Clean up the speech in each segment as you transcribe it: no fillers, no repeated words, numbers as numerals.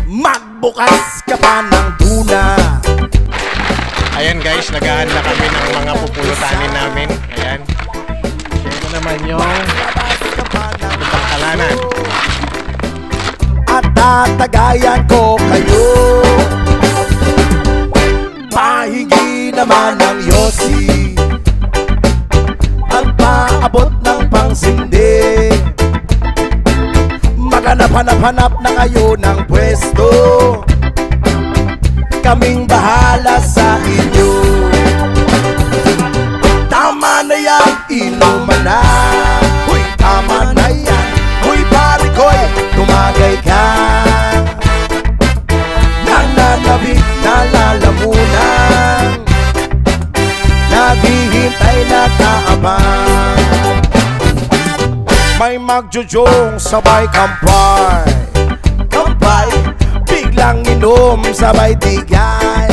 magbukas ka pa ng tuna. Ayan guys, naghahanda kami ng mga pupulutanin namin. Ayan. Ito naman yung pangkalanan. At tatagayan ko kayo. Pahingi naman ng Yossi ang paabot ng pangsindi. Maghanap-hanap na kayo ng pwesto. Kaming bahala sa inyo. Tama na yan, inuman na. Uy, tama na yan. Uy, pare ko'y tumagay ka. Nananabik na lalamunan, naghihintay na kaabang. May magjujong sabay kampay. Kampay, biglang inom sabay tigay.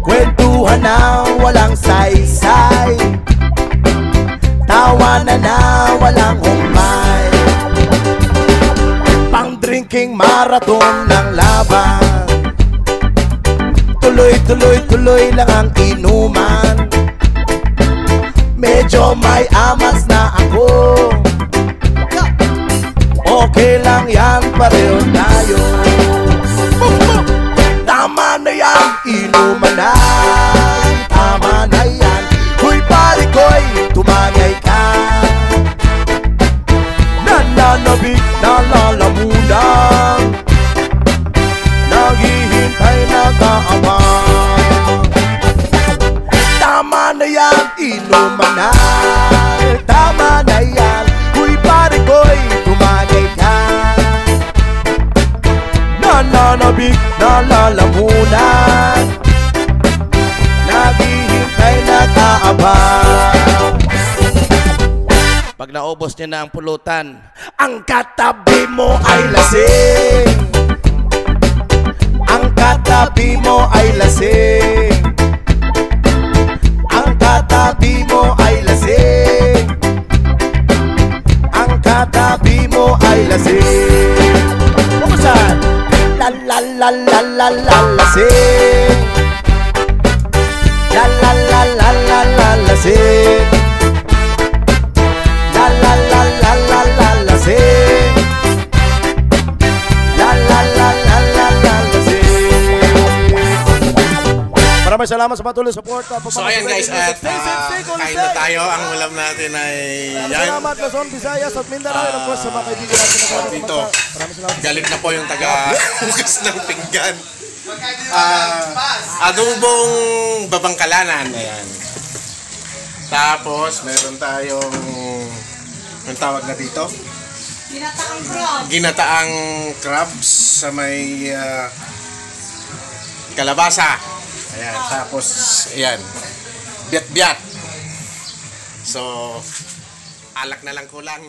Kwentuhan na walang saysay, tawanan na walang humay. Pang-drinking marathon ng laban, tuloy-tuloy-tuloy lang ang inuman. Medyo may amas na ako, okay lang yan, pareho tayo. Tama na yan, inuman na. Tama na yan, huy pare ko'y tumagay ka. Nananabik na lalamunan, naghihintay na kaabang. Tama na yan, inuman na. Tama na yan, huy pare ko'y tumagay ka. Nananabik na lalamunan, naghihintay na kaabang. Pag naubos niya na ang pulutan, ang katabi mo ay lasing. Ang katabi mo ay lasing. Ang katabi mo ay lasing. Ang katabi mo ay lasing. Bumusan! La la la la la la lasing. La la la la la la lasing. La la la la la la lasing. La la la la la la lasing. Maraming salamat sa patuloy suporta. So ayan guys, at kain na tayo. Ang ulam natin ay yan. Salamat Luzon, Visayas at Mindanao. Of course sa mga kaibigan natin na dito. Galit na po yung taga-hugas ng pinggan. Adobong babangkalanan. Ayan. Tapos meron tayong ang tawag na dito? Ginataang crabs. Ginataang crabs sa may kalabasa. Ayan, tapos ayan, biat-biat. So, alak na lang kulang.